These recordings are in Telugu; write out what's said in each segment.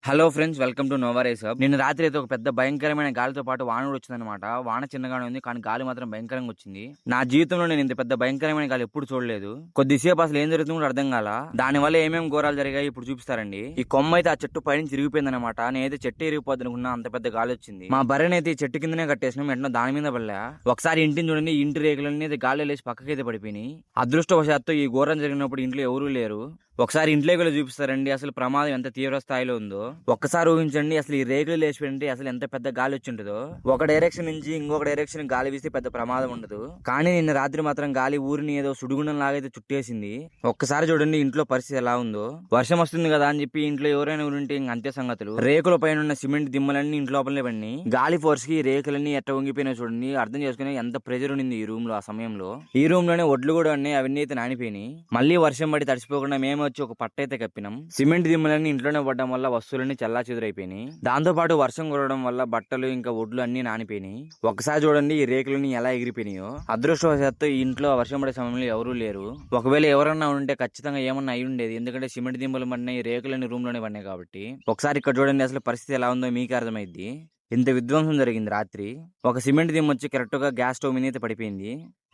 Hello friends, welcome to Nova rice hub. నిన్న రాత్రి అయితే ఒక పెద్ద భయంకరమైన గాలితో పాటు వాన కూడా వచ్చిందనమాట. వాన చిన్నగానే ఉంది, కానీ గాలి మాత్రం భయంకరంగా వచ్చింది. నా జీవితంలో నేను ఇంత పెద్ద భయంకరమైన గాలి ఎప్పుడు చూడలేదు. కొద్దిసేపు అసలు ఏం జరుగుతుందో కూడా అర్థం కాల. దాని వల్ల ఏమేమి ఘోరాలు జరిగాయి ఇప్పుడు చూపిస్తారండి. ఈ కొమ్మ అయితే ఆ చెట్టు పైన చిరిగిపోయింది అనమాట. నేనైతే చెట్టు ఇరిగిపోద్ది అనుకున్నా, అంత పెద్ద గాలి వచ్చింది. మా బర్రెనైతే ఈ చెట్టు కిందనే కట్టేసినాం, వెంటనే దాని మీద పడలే. ఒకసారి ఇంటిని చూడండి, ఇంటి రేకులన్నీ అయితే గాలి లేచి పక్కకైతే పడిపోయినాయి. అదృష్టవశాత్తు ఈ ఘోరం జరిగినప్పుడు ఇంట్లో ఎవరూ లేరు. ఒకసారి ఇంట్లోకి వెళ్ళి చూపిస్తారండి అసలు ప్రమాదం ఎంత తీవ్ర స్థాయిలో ఉందో. ఒక్కసారి ఊహించండి, అసలు ఈ రేకులు లేచిపోయింటే అసలు ఎంత పెద్ద గాలి వచ్చి ఉంటుందో. ఒక డైరెక్షన్ నుంచి ఇంకొక డైరెక్షన్ గాలి వీస్తే పెద్ద ప్రమాదం ఉండదు. కానీ నిన్న రాత్రి మాత్రం గాలి ఊరిని ఏదో సుడిగుండం లాగైతే చుట్టేసింది. ఒక్కసారి చూడండి ఇంట్లో పరిస్థితి ఎలా ఉందో. వర్షం వస్తుంది కదా అని చెప్పి ఇంట్లో ఎవరైనా ఉంటే ఇంక అంతే సంగతులు. రేకుల పైన ఉన్న సిమెంట్ దిమ్మలన్నీ ఇంటి లోపలనే పడినాయి. గాలి ఫోర్స్ కి రేకులన్నీ ఎట్ట వంగిపోయినాయి చూడండి. అర్థం చేసుకుని ఎంత ప్రెజర్ ఉంది ఈ రూమ్ లో. ఆ సమయంలో ఈ రూమ్ లోనే ఒడ్లు కూడా ఉన్నాయి, అవన్నీ అయితే నానిపోయినాయి. మళ్ళీ వర్షం పడి తడిసిపోకుండా మేము వచ్చి ఒక పట్ట అయితే కప్పినాం. సిమెంట్ దిమ్మలన్నీ ఇంట్లోనే పడడం వల్ల వస్తువులన్నీ చల్లా చెదురైపోయినాయి. దాంతో పాటు వర్షం కురవడం వల్ల బట్టలు ఇంకా ఒడ్లు అన్ని నానిపోయినాయి. ఒకసారి చూడండి ఈ రేకులన్నీ ఎలా ఎగిరిపోయినాయో. అదృష్టవశాత్తు ఈ ఇంట్లో వర్షం పడే సమయంలో ఎవరూ లేరు. ఒకవేళ ఎవరన్నా ఉంటే ఖచ్చితంగా ఏమన్నా అయి ఉండేది, ఎందుకంటే సిమెంట్ దిమ్మలు పడినాయి, రేకులన్నీ రూమ్ లోనే పడినాయి కాబట్టి. ఒకసారి ఇక్కడ చూడండి అసలు పరిస్థితి ఎలా ఉందో మీకు అర్థమైంది. ఇంత విధ్వంసం జరిగింది రాత్రి. ఒక సిమెంట్ దిమ్మ వచ్చి కరెక్ట్ గా గ్యాస్ స్టవ్ మీద అయితే పడిపోయింది.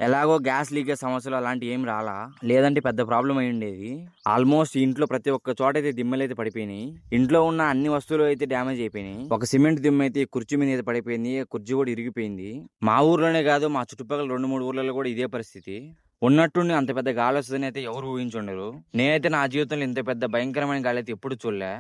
ఎలాగో గ్యాస్ లీకేజ్ సమస్యలు అలాంటి ఏం రాలా, లేదంటే పెద్ద ప్రాబ్లం అయి ఉండేది. ఆల్మోస్ట్ ఇంట్లో ప్రతి ఒక్క చోట అయితే దిమ్మలు అయితే పడిపోయినాయి. ఇంట్లో ఉన్న అన్ని వస్తువులు అయితే డ్యామేజ్ అయిపోయినాయి. ఒక సిమెంట్ దిమ్మ అయితే కుర్చీ మీద అయితే పడిపోయింది, కుర్చీ కూడా ఇరిగిపోయింది. మా ఊర్లోనే కాదు, మా చుట్టుపక్కల 2-3 ఊర్లలో కూడా ఇదే పరిస్థితి. ఉన్నట్టుండి అంత పెద్ద గాలి వస్తుందని అయితే ఎవరు ఊహించుండరు. నేనైతే నా జీవితంలో ఇంత పెద్ద భయంకరమైన గాలి అయితే ఎప్పుడు చూడలే.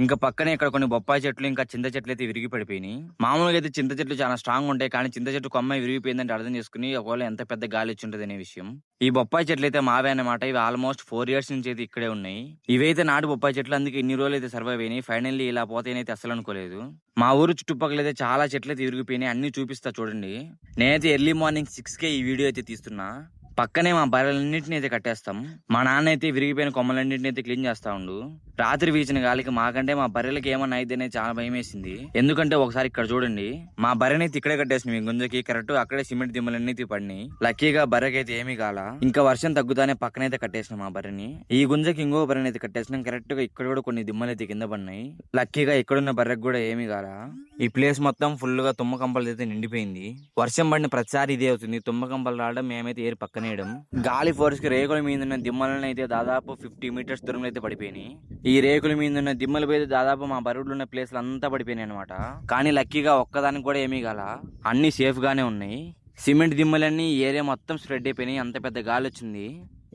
ఇంకా పక్కనే ఇక్కడ కొన్ని బొప్పాయి చెట్లు ఇంకా చింత చెట్లు అయితే విరిగి పడిపోయినాయి. మామూలుగా అయితే చింత చెట్లు చాలా స్ట్రాంగ్ ఉంటాయి, కానీ చింత చెట్టు కొమ్మ విరిగిపోయిందంటే అర్థం చేసుకుని ఒకవేళ ఎంత పెద్ద గాలి వచ్చి ఉంటుంది అనే విషయం. ఈ బొప్పాయి చెట్లు అయితే మావే అన్నమాట. ఇవి ఆల్మోస్ట్ 4 years నుంచి అయితే ఇక్కడే ఉన్నాయి. ఇవైతే నాటు బొప్పాయి చెట్లు, అందుకే ఇన్ని రోజులు అయితే సర్వైవ్ అయినాయి. ఫైనల్లీ ఇలా పోతేనైతే అసలు అనుకోలేదు. మా ఊరు చుట్టుపక్కల అయితే చాలా చెట్లు అయితే విరిగిపోయినాయి. అన్ని చూపిస్తా చూడండి. నేనైతే ఎర్లీ మార్నింగ్ 6కే ఈ వీడియో అయితే తీస్తున్నా. పక్కనే మా బర్రెలన్నింటినీ అయితే కట్టేస్తాం. మా నాన్న అయితే విరిగిపోయిన కొమ్మలన్నింటినీ అయితే క్లీన్ చేస్తా ఉండు. రాత్రి వీచిన గాలికి మాకంటే మా బర్రెలకి ఏమన్నా అయితే చాలా భయం వేసింది. ఎందుకంటే ఒకసారి ఇక్కడ చూడండి, మా బర్రెనైతే ఇక్కడే కట్టేసిన మీ గుంజకి కరెక్ట్ అక్కడే సిమెంట్ దిమ్మలన్నీ పడినాయి. లక్కీగా బర్రెకి అయితే ఏమీ కాల. ఇంకా వర్షం తగ్గుతానే పక్కనైతే కట్టేసిన మా బర్రెని. ఈ గుంజకి ఇంకో బర్రెని అయితే కట్టేసినాం. కరెక్ట్ గా ఇక్కడ కూడా కొన్ని దిమ్మలు అయితే కింద పడినాయి. లక్కీగా ఇక్కడున్న బర్రెకి కూడా ఏమీ కాల. ఈ ప్లేస్ మొత్తం ఫుల్ గా తుమ్మ కంపలు అయితే నిండిపోయింది. వర్షం పడిన ప్రతిసారి ఇదే అవుతుంది, తుమ్మ కంపలు రావడం, మేమైతే ఏరు పక్కనేయడం. గాలి ఫోర్స్ కి రేకుల మీద ఉన్న దిమ్మలను అయితే దాదాపు 50 meters దూరంలో అయితే పడిపోయినాయి. ఈ రేకుల మీద ఉన్న దిమ్మలు పోయి దాదాపు మా బరువులు ఉన్న ప్లేస్లు అంతా పడిపోయినాయి అనమాట. కానీ లక్కీగా ఒక్కదానికి కూడా ఏమీ కాల, అన్ని సేఫ్ గానే ఉన్నాయి. సిమెంట్ దిమ్మలన్నీ ఏరియా మొత్తం స్ప్రెడ్ అయిపోయినాయి. అంత పెద్ద గాలి వచ్చింది.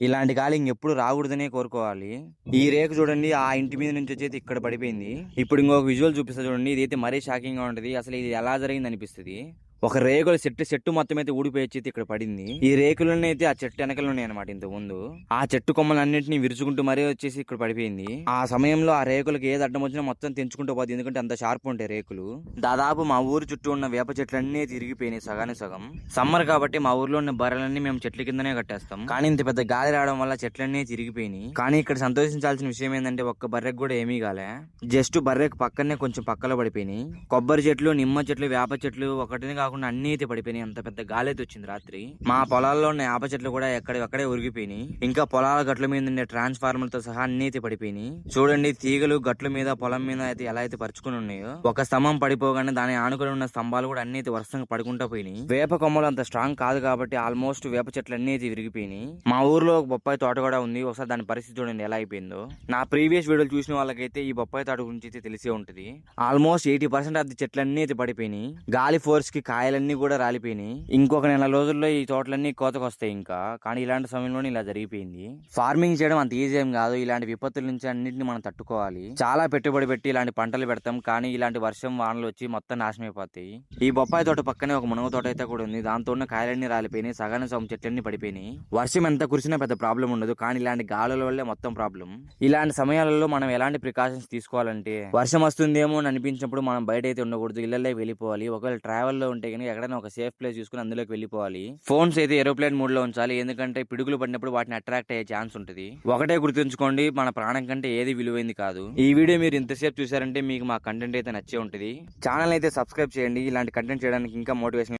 ఇలాంటి గాలి ఇంకెప్పుడు రాకూడదనే కోరుకోవాలి. ఈ రేకు చూడండి ఆ ఇంటి మీద నుంచి వచ్చి ఇక్కడ పడిపోయింది. ఇప్పుడు ఇంకొక విజువల్ చూపిస్తా చూడండి. ఇదైతే మరీ షాకింగ్ గా ఉంటది. అసలు ఇది ఎలా జరిగింది అనిపిస్తుంది. ఒక రేకుల చెట్టు మొత్తం అయితే ఊడిపోయి వచ్చి ఇక్కడ పడింది. ఈ రేకులన్నీ అయితే ఆ చెట్టు వెనకలు ఉన్నాయి అనమాట. ఇంత ముందు ఆ చెట్టు కొమ్మలన్నింటినీ విరుచుకుంటూ మరీ వచ్చేసి ఇక్కడ పడిపోయింది. ఆ సమయంలో ఆ రేకులకు ఏది అడ్డం వచ్చినా మొత్తం తెంచుకుంటూ పోతుంది, ఎందుకంటే అంత షార్ప్ ఉంటాయి రేకులు. దాదాపు మా ఊరు చుట్టూ ఉన్న వేప చెట్లన్నీ తిరిగిపోయినాయి సగానికి సగం. సమ్మర్ కాబట్టి మా ఊర్లో ఉన్న బర్రెలన్నీ మేము చెట్ల కిందనే కట్టేస్తాం. కానీ ఇంత పెద్ద గాలి రావడం వల్ల చెట్లన్నీ తిరిగిపోయినాయి. కానీ ఇక్కడ సంతోషించాల్సిన విషయం ఏంటంటే ఒక్క బర్రెకు కూడా ఏమీ కాలే. జస్ట్ బర్రెకు పక్కనే కొంచెం పక్కలో పడిపోయినాయి. కొబ్బరి చెట్లు, నిమ్మ చెట్లు, వేప చెట్లు ఒకటిని అన్ని అయితే పడిపోయినాయి. అంత పెద్ద గాలి అయితే వచ్చింది రాత్రి. మా పొలాల్లో ఉన్న యాప చెట్లు కూడా ఎక్కడే ఉరిగిపోయినాయి. ఇంకా పొలాల గట్ల మీద ఉండే ట్రాన్స్ఫార్మర్లతో సహా అన్ని అయితే పడిపోయినాయి. చూడండి తీగలు గట్ల మీద పొలం మీద అయితే ఎలా అయితే పరుచుకుని ఉన్నాయో. ఒక స్తంభం పడిపోగానే దాని ఆనుకుని ఉన్న స్తంభాలు కూడా అన్ని అయితే వరుసగా పడుకుంటా పోయినాయి. వేప కొమ్మలు అంత స్ట్రాంగ్ కాదు కాబట్టి ఆల్మోస్ట్ వేప చెట్లు అన్ని అయితే విరిగిపోయినాయి. మా ఊర్లో ఒక బొప్పాయి తోట కూడా ఉంది. ఒకసారి దాని పరిస్థితి చూడండి ఎలా అయిపోయిందో. నా ప్రీవియస్ వీడియోలు చూసిన వాళ్ళకైతే ఈ బొప్పాయి తోట గురించి అయితే తెలిసే ఉంటది. ఆల్మోస్ట్ 80% ఆఫ్ ది చెట్లన్నీ అయితే పడిపోయినాయి. గాలి ఫోర్స్ కి కాయలన్నీ కూడా రాలిపోయినాయి. ఇంకొక 4 రోజుల్లో ఈ తోటలన్నీ కోతకు వస్తాయి ఇంకా. కానీ ఇలాంటి సమయంలో ఇలా జరిగిపోయింది. ఫార్మింగ్ చేయడం అంత ఈజీ ఏం కాదు. ఇలాంటి విపత్తుల నుంచి అన్నింటిని మనం తట్టుకోవాలి. చాలా పెట్టుబడి పెట్టి ఇలాంటి పంటలు పెడతాం, కానీ ఇలాంటి వర్షం వానలు వచ్చి మొత్తం నాశనం అయిపోతాయి. ఈ బొప్పాయి తోట పక్కనే ఒక మునగ తోట అయితే కూడా ఉంది. దాంతో ఉన్న కాయలన్నీ రాలిపోయినాయి, సగాన సగం చెట్లన్నీ పడిపోయినాయి. వర్షం ఎంత కురిసినా పెద్ద ప్రాబ్లం ఉండదు, కానీ ఇలాంటి గాలుల వల్లే మొత్తం ప్రాబ్లం. ఇలాంటి సమయాలలో మనం ఎలాంటి ప్రికాషన్స్ తీసుకోవాలంటే, వర్షం వస్తుందేమో అని అనిపించినప్పుడు మనం బయట అయితే ఉండకూడదు, ఇళ్లలో వెళ్ళిపోవాలి. ఒకవేళ ట్రావెల్ లో ఉంటే కనుక ఎక్కడైనా ఒక సేఫ్ ప్లేస్ చూసుకుని అందులోకి వెళ్ళిపోవాలి. ఫోన్స్ అయితే ఏరోప్లేన్ మోడ్ లో ఉంచాలి, ఎందుకంటే పిడుగులు పడినప్పుడు వాటిని అట్రాక్ట్ అయ్యే ఛాన్స్ ఉంటుంది. ఒకటే గుర్తుంచుకోండి, మన ప్రాణం కంటే ఏది విలువైంది కాదు. ఈ వీడియో మీరు ఇంతసేపు చూసారంటే మీకు మా కంటెంట్ అయితే నచ్చే ఉంటుంది. ఛానల్ అయితే సబ్స్క్రైబ్ చేయండి. ఇలాంటి కంటెంట్ చేయడానికి ఇంకా మోటివేషన్